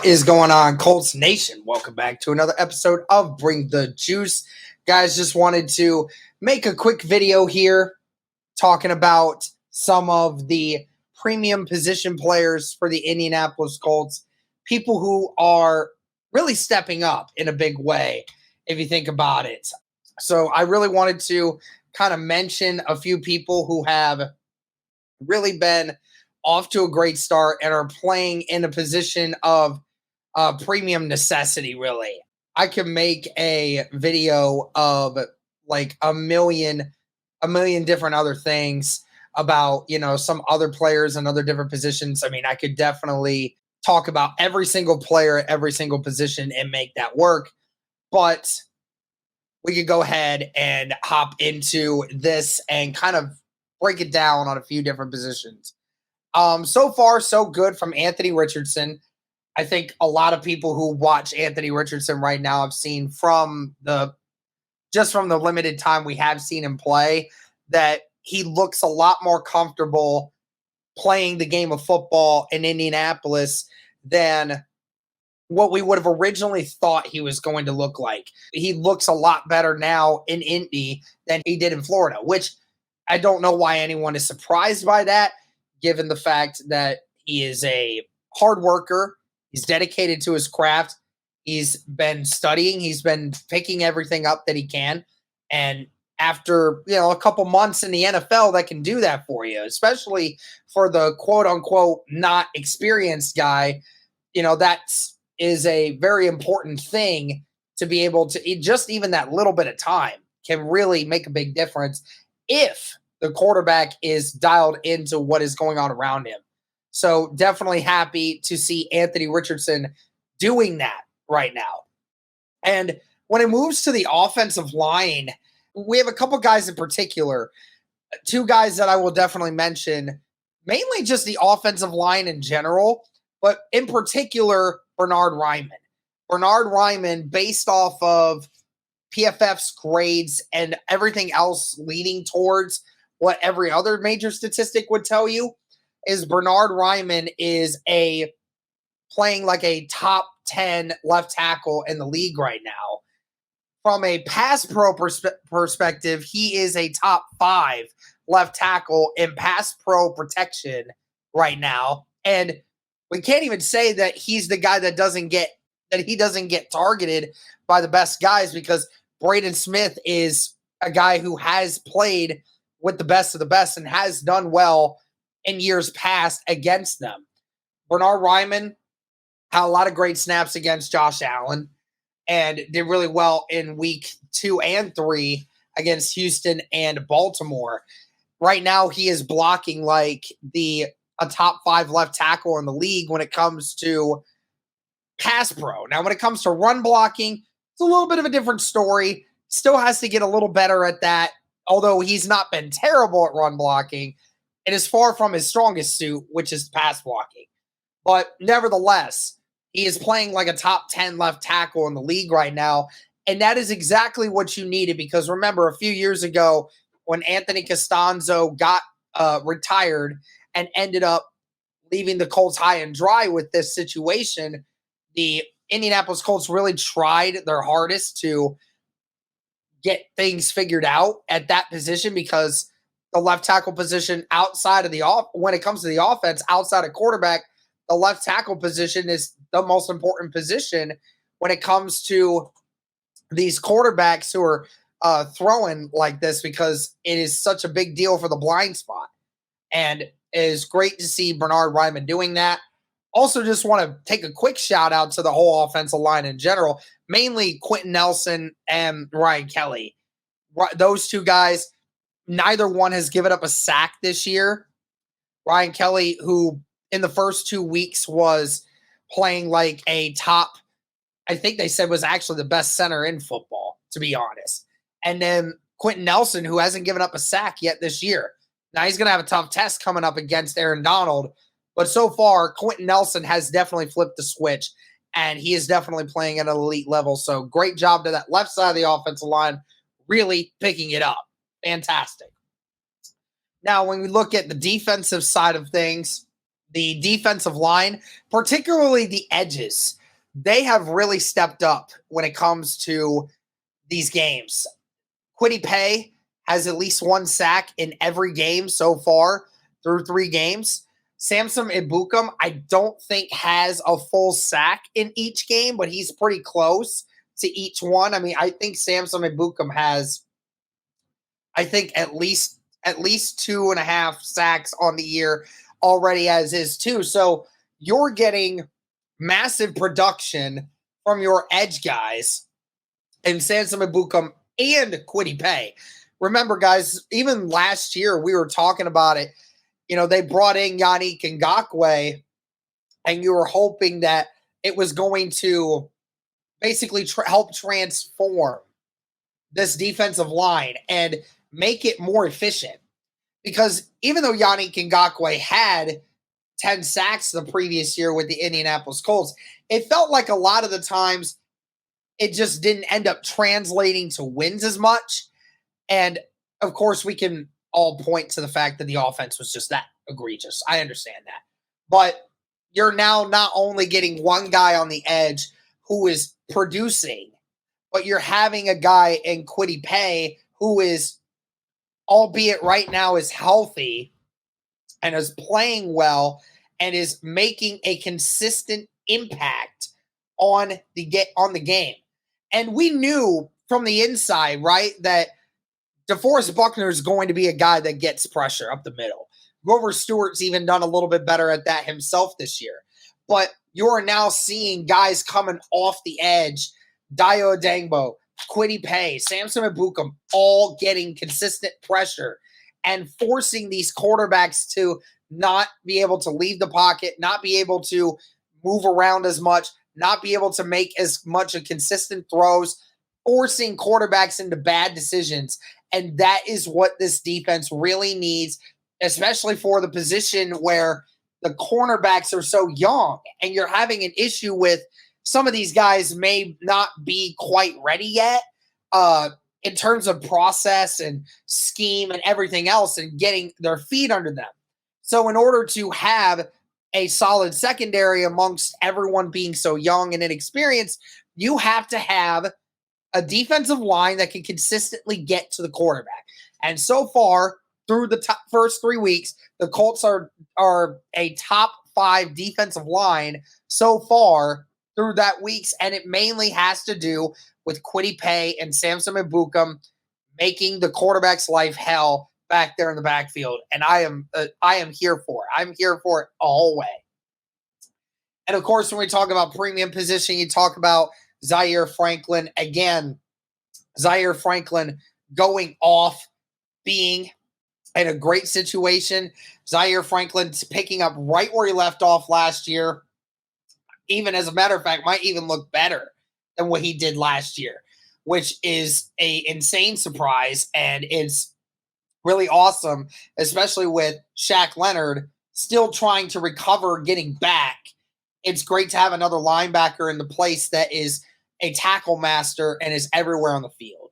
What is going on, Colts Nation? Welcome back to another episode of Bring the Juice. Guys, just wanted to make a quick video here talking about some of the premium position players for the Indianapolis Colts, people who are really stepping up in a big way, if you think about it. So I really wanted to kind of mention a few people who have really been off to a great start and are playing in a position of premium necessity, really. I can make a video of like a million different other things about, some other players and other different positions. I mean, I could definitely talk about every single player at every single position and make that work. But we could go ahead and hop into this and kind of break it down on a few different positions. So far, so good from Anthony Richardson. I think a lot of people who watch Anthony Richardson right now have seen from the limited time we have seen him play that he looks a lot more comfortable playing the game of football in Indianapolis than what we would have originally thought he was going to look like. He looks a lot better now in Indy than he did in Florida, which I don't know why anyone is surprised by that, given the fact that he is a hard worker. He's dedicated to his craft. He's been studying. He's been picking everything up that he can. And after, a couple months in the NFL, that can do that for you, especially for the quote unquote not experienced guy. That is a very important thing to be able to just even that little bit of time can really make a big difference if the quarterback is dialed into what is going on around him. So definitely happy to see Anthony Richardson doing that right now. And when it moves to the offensive line, we have a couple guys in particular, two guys that I will definitely mention, mainly just the offensive line in general, but in particular, Bernhard Raimann. Bernhard Raimann, based off of PFF's grades and everything else leading towards what every other major statistic would tell you, is Bernhard Raimann is playing like a top 10 left tackle in the league right now. From a pass pro perspective, he is a top 5 left tackle in pass pro protection right now. And we can't even say that he's the guy that doesn't get targeted by the best guys, because Braden Smith is a guy who has played with the best of the best and has done well in years past against them. Bernhard Raimann had a lot of great snaps against Josh Allen and did really well in week 2 and 3 against Houston and Baltimore. Right now, he is blocking like a top 5 left tackle in the league when it comes to pass pro. Now, when it comes to run blocking, it's a little bit of a different story. Still has to get a little better at that, although he's not been terrible at run blocking. It is far from his strongest suit, which is pass blocking. But nevertheless, he is playing like a top 10 left tackle in the league right now. And that is exactly what you needed, because remember, a few years ago when Anthony Costanzo got retired and ended up leaving the Colts high and dry with this situation, the Indianapolis Colts really tried their hardest to get things figured out at that position, because the left tackle position outside of when it comes to the offense, outside of quarterback, the left tackle position is the most important position when it comes to these quarterbacks who are throwing like this, because it is such a big deal for the blind spot. And it is great to see Bernhard Raimann doing that. Also, just want to take a quick shout out to the whole offensive line in general, mainly Quentin Nelson and Ryan Kelly. Those two guys, neither one has given up a sack this year. Ryan Kelly, who in the first 2 weeks was playing like a top, I think they said was actually the best center in football, to be honest. And then Quentin Nelson, who hasn't given up a sack yet this year. Now he's going to have a tough test coming up against Aaron Donald. But so far, Quentin Nelson has definitely flipped the switch, and he is definitely playing at an elite level. So great job to that left side of the offensive line, really picking it up. Fantastic. Now, when we look at the defensive side of things, the defensive line, particularly the edges, they have really stepped up when it comes to these games. Kwity Paye has at least one sack in every game so far through 3 games. Samson Ebukam, I don't think has a full sack in each game, but he's pretty close to each one. I mean, I think Samson Ebukam has, I think at least 2.5 sacks on the year already as is too. So you're getting massive production from your edge guys and Samson Ebukam and Kwity Paye. Remember, guys, even last year we were talking about it. You know, they brought in Yannick Ngakoue, and you were hoping that it was going to basically help transform this defensive line and make it more efficient. Because even though Yannick Ngakoue had 10 sacks the previous year with the Indianapolis Colts, it felt like a lot of the times it just didn't end up translating to wins as much. And of course, we can all point to the fact that the offense was just that egregious. I understand that. But you're now not only getting one guy on the edge who is producing, but you're having a guy in Kwity Paye who is, albeit right now, is healthy and is playing well and is making a consistent impact on the game. And we knew from the inside, right, that DeForest Buckner is going to be a guy that gets pressure up the middle. Grover Stewart's even done a little bit better at that himself this year. But you're now seeing guys coming off the edge, Dayo Adangbo, Kwity Paye, Samson Ebukam, all getting consistent pressure and forcing these quarterbacks to not be able to leave the pocket, not be able to move around as much, not be able to make as much of consistent throws, forcing quarterbacks into bad decisions. And that is what this defense really needs, especially for the position where the cornerbacks are so young and you're having an issue with some of these guys may not be quite ready yet in terms of process and scheme and everything else and getting their feet under them. So in order to have a solid secondary amongst everyone being so young and inexperienced, you have to have a defensive line that can consistently get to the quarterback. And so far, through the first 3 weeks, the Colts are a top 5 defensive line so far through that weeks, and it mainly has to do with Kwity Paye and Samson Ebukam making the quarterback's life hell back there in the backfield. And I am here for it. I'm here for it all way. And of course, when we talk about premium position, you talk about Zaire Franklin. Again, Zaire Franklin going off, being in a great situation. Zaire Franklin's picking up right where he left off last year. Even as a matter of fact, might even look better than what he did last year, which is an insane surprise. And it's really awesome, especially with Shaq Leonard still trying to recover, getting back. It's great to have another linebacker in the place that is a tackle master and is everywhere on the field.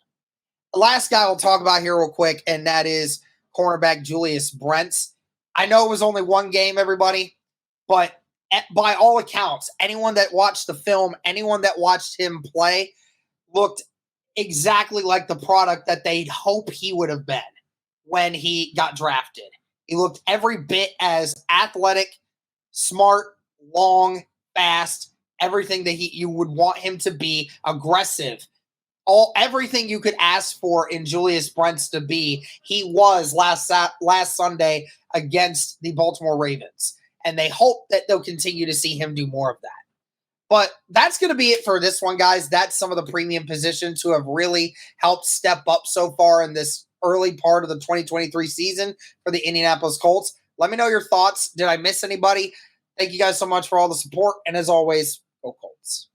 The last guy we'll talk about here real quick, and that is cornerback Julius Brents. I know it was only one game, everybody, but by all accounts, anyone that watched the film, anyone that watched him play, looked exactly like the product that they'd hope he would have been when he got drafted. He looked every bit as athletic, smart, long, fast, everything that you would want him to be, aggressive. Everything you could ask for in Julius Brents to be, he was last Sunday against the Baltimore Ravens. And they hope that they'll continue to see him do more of that. But that's going to be it for this one, guys. That's some of the premium positions who have really helped step up so far in this early part of the 2023 season for the Indianapolis Colts. Let me know your thoughts. Did I miss anybody? Thank you guys so much for all the support. And as always, go Colts.